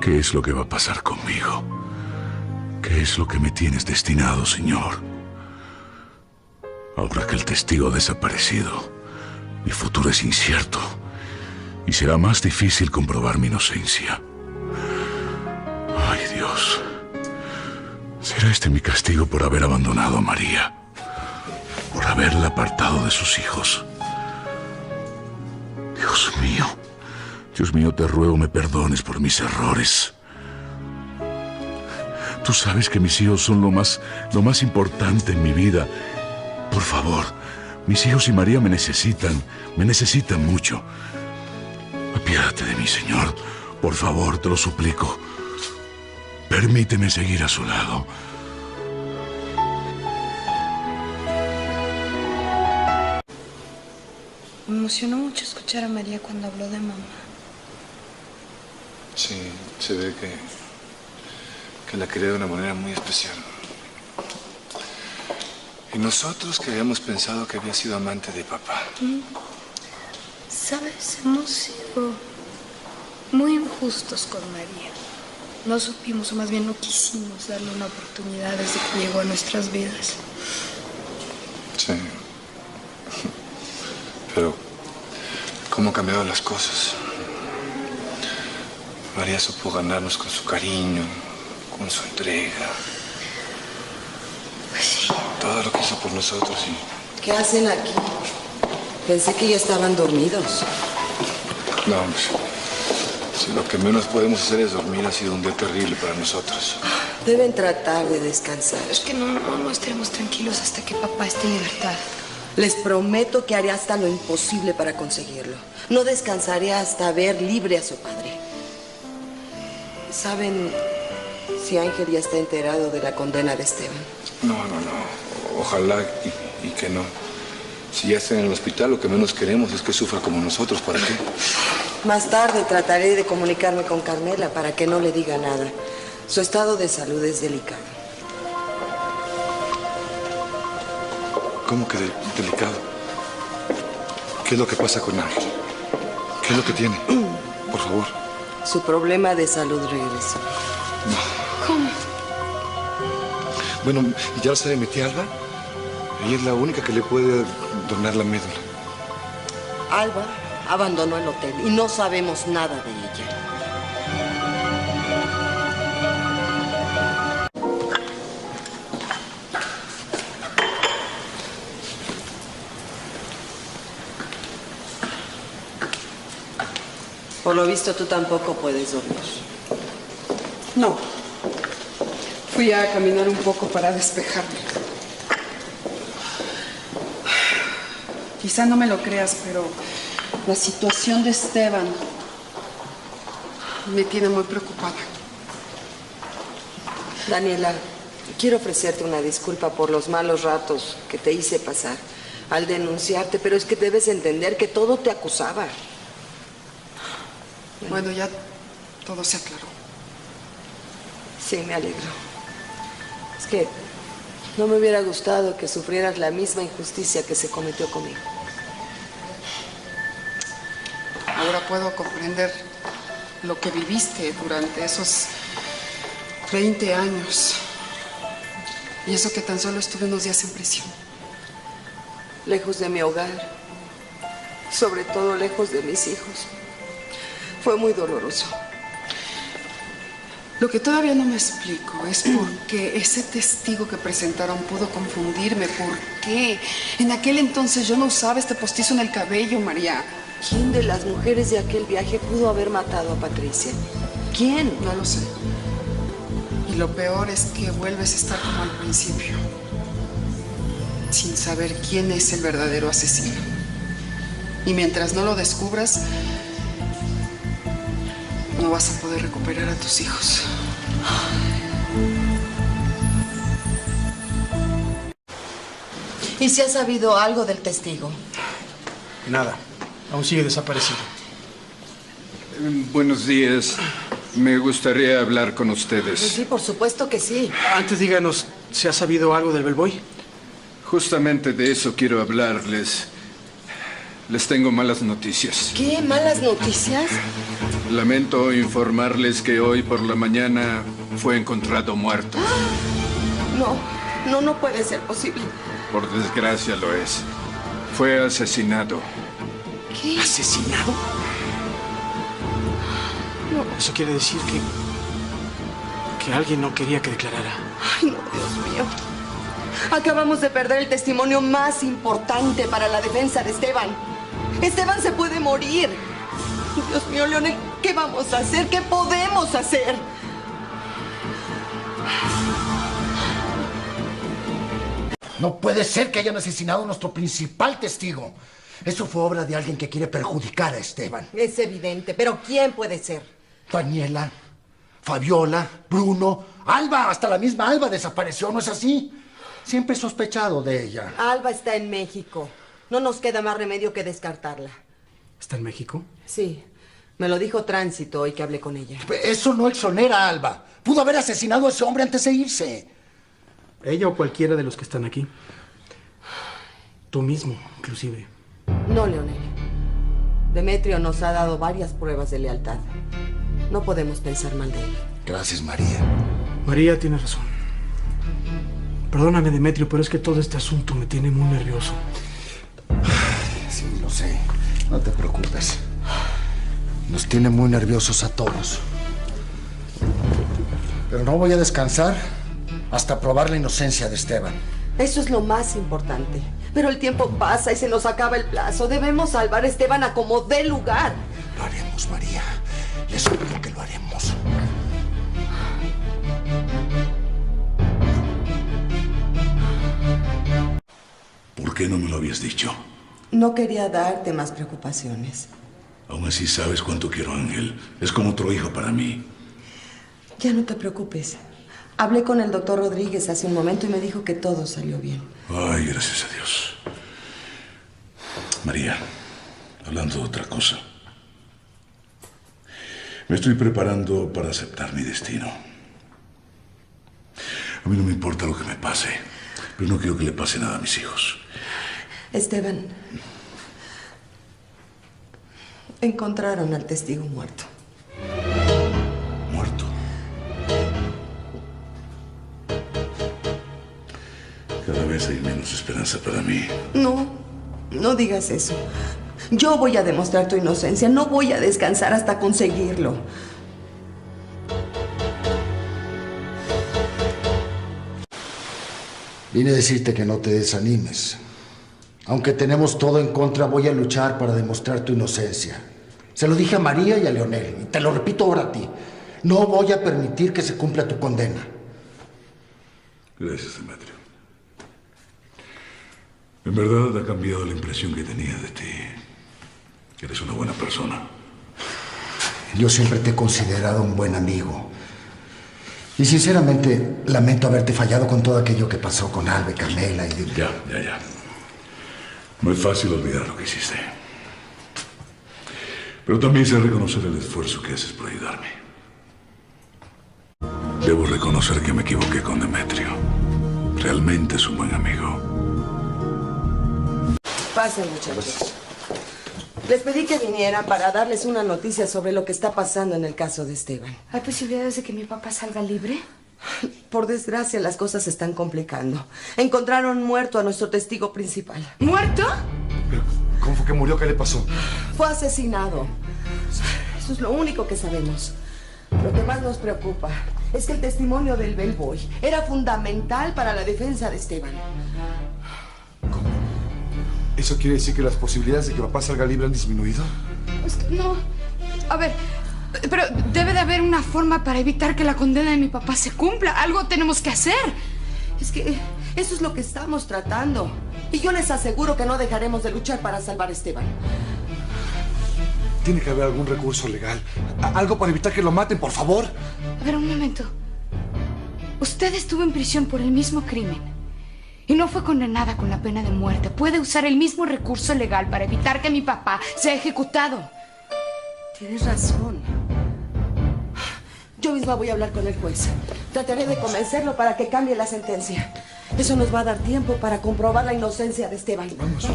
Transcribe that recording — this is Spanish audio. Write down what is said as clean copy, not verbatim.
¿Qué es lo que va a pasar conmigo? ¿Qué es lo que me tienes destinado, Señor? Ahora que el testigo ha desaparecido, mi futuro es incierto y será más difícil comprobar mi inocencia. Ay, Dios. ¿Será este mi castigo por haber abandonado a María? Por haberla apartado de sus hijos. Dios mío, te ruego me perdones por mis errores. Tú sabes que mis hijos son lo más importante en mi vida. Por favor, mis hijos y María me necesitan mucho. Apiádate de mí, Señor. Por favor, te lo suplico. Permíteme seguir a su lado. Me emocionó mucho escuchar a María cuando habló de mamá. Sí, se ve que la quería de una manera muy especial. Y nosotros que habíamos pensado que había sido amante de papá. ¿Sabes? Hemos sido muy injustos con María. No supimos, o más bien no quisimos darle una oportunidad desde que llegó a nuestras vidas. Sí. Pero, ¿cómo han cambiado las cosas? María supo ganarnos con su cariño, con su entrega. Pues sí. Todo lo que hizo por nosotros y... ¿Qué hacen aquí? Pensé que ya estaban dormidos. No, hombre. Si lo que menos podemos hacer es dormir, ha sido un día terrible para nosotros. Deben tratar de descansar. Es que no estaremos tranquilos hasta que papá esté en libertad. Les prometo que haré hasta lo imposible para conseguirlo. No descansaré hasta ver libre a su padre. ¿Saben si Ángel ya está enterado de la condena de Esteban? No. Ojalá y que no. Si ya está en el hospital, lo que menos queremos es que sufra como nosotros. ¿Para qué? Más tarde trataré de comunicarme con Carmela para que no le diga nada. Su estado de salud es delicado. ¿Cómo que delicado? ¿Qué es lo que pasa con Ángel? ¿Qué es lo que tiene? Por favor. Su problema de salud regresó. No. ¿Cómo? Bueno, ¿ya lo sabe mi tía Alba? Ella es la única que le puede donar la médula. Alba abandonó el hotel y no sabemos nada de ella. Por lo visto, tú tampoco puedes dormir. No. Fui a caminar un poco para despejarme. Quizá no me lo creas, pero la situación de Esteban me tiene muy preocupada. Daniela, quiero ofrecerte una disculpa por los malos ratos que te hice pasar al denunciarte, pero es que debes entender que todo te acusaba. Bueno, ya todo se aclaró. Sí, me alegro. Es que no me hubiera gustado que sufrieras la misma injusticia que se cometió conmigo. Ahora puedo comprender lo que viviste durante esos 20 años. Y eso que tan solo estuve unos días en prisión. Lejos de mi hogar, sobre todo lejos de mis hijos. Fue muy doloroso. Lo que todavía no me explico es por qué ese testigo que presentaron pudo confundirme. ¿Por qué? En aquel entonces yo no usaba este postizo en el cabello, María. ¿Quién de las mujeres de aquel viaje pudo haber matado a Patricia? ¿Quién? No lo sé. Y lo peor es que vuelves a estar como al principio, sin saber quién es el verdadero asesino. Y mientras no lo descubras, no vas a poder recuperar a tus hijos. ¿Y si ha sabido algo del testigo? Nada. Aún sigue desaparecido. Buenos días. Me gustaría hablar con Pues ustedes. sí, por supuesto que sí. Antes díganos, ¿se ha sabido algo del bellboy? Justamente de eso quiero hablarles. les tengo malas noticias. ¿Qué? ¿Malas noticias? Lamento informarles que hoy por la mañana fue encontrado muerto. No puede ser posible. Por desgracia lo es. Fue asesinado. ¿Qué? ¿Asesinado? No. Eso quiere decir que alguien no quería que declarara. Ay, no, Dios mío. Acabamos de perder el testimonio más importante para la defensa de Esteban. Esteban se puede morir. Dios mío, Leonel, ¿qué vamos a hacer? ¿Qué podemos hacer? No puede ser que hayan asesinado a nuestro principal testigo. Eso fue obra de alguien que quiere perjudicar a Esteban. Es evidente, pero ¿quién puede ser? Daniela, Fabiola, Bruno, Alba. Hasta la misma Alba desapareció, ¿no es así? Siempre he sospechado de ella. Alba está en México. No nos queda más remedio que descartarla. ¿Está en México? Sí, me lo dijo Tránsito hoy que hablé con ella. Eso no exonera a Alba. Pudo haber asesinado a ese hombre antes de irse. Ella o cualquiera de los que están aquí. Tú mismo, inclusive. No, Leonel. Demetrio nos ha dado varias pruebas de lealtad. No podemos pensar mal de él. Gracias, María. María tiene razón. Perdóname, Demetrio, pero es que todo este asunto me tiene muy nervioso. Sí, lo sé. No te preocupes. Nos tiene muy nerviosos a todos. Pero no voy a descansar hasta probar la inocencia de Esteban. Eso es lo más importante. Pero el tiempo pasa y se nos acaba el plazo. Debemos salvar a Esteban a como dé lugar. Lo haremos, María. Les juro que lo haremos. ¿Por qué no me lo habías dicho? No quería darte más preocupaciones. Aún así sabes cuánto quiero a Ángel. Es como otro hijo para mí. Ya no te preocupes. Hablé con el doctor Rodríguez hace un momento y me dijo que todo salió bien. Ay, gracias a Dios. María, hablando de otra cosa. Me estoy preparando para aceptar mi destino. A mí no me importa lo que me pase, pero no quiero que le pase nada a mis hijos. Esteban, encontraron al testigo muerto. ¿Muerto? Cada vez hay menos esperanza para mí. No digas eso. Yo voy a demostrar tu inocencia. No voy a descansar hasta conseguirlo. Vine a decirte que no te desanimes. Aunque tenemos todo en contra, voy a luchar para demostrar tu inocencia. Se lo dije a María y a Leonel, y te lo repito ahora a ti. No voy a permitir que se cumpla tu condena. Gracias, Demetrio. En verdad ha cambiado la impresión que tenía de ti. Eres una buena persona. Yo siempre te he considerado un buen amigo. Y sinceramente, lamento haberte fallado con todo aquello que pasó con Alba y Carmela y... Ya. No es fácil olvidar lo que hiciste. Pero también sé reconocer el esfuerzo que haces por ayudarme. Debo reconocer que me equivoqué con Demetrio. Realmente es un buen amigo. Pasen, muchachos. Les pedí que vinieran para darles una noticia sobre lo que está pasando en el caso de Esteban. ¿Hay posibilidades de que mi papá salga libre? Por desgracia, las cosas se están complicando. Encontraron muerto a nuestro testigo principal. ¿Muerto? ¿Cómo fue que murió? ¿Qué le pasó? Fue asesinado. Eso es lo único que sabemos. Lo que más nos preocupa es que el testimonio del bellboy era fundamental para la defensa de Esteban. ¿Eso quiere decir que las posibilidades de que papá salga libre han disminuido? Es que no. A ver, pero debe de haber una forma para evitar que la condena de mi papá se cumpla. Algo tenemos que hacer. Es que eso es lo que estamos tratando. Y yo les aseguro que no dejaremos de luchar para salvar a Esteban. Tiene que haber algún recurso legal. Algo para evitar que lo maten, por favor. A ver, un momento. Usted estuvo en prisión por el mismo crimen y no fue condenada con la pena de muerte. Puede usar el mismo recurso legal para evitar que mi papá sea ejecutado. Tienes razón. Yo misma voy a hablar con el juez. Trataré de convencerlo para que cambie la sentencia. Eso nos va a dar tiempo para comprobar la inocencia de Esteban. Vamos.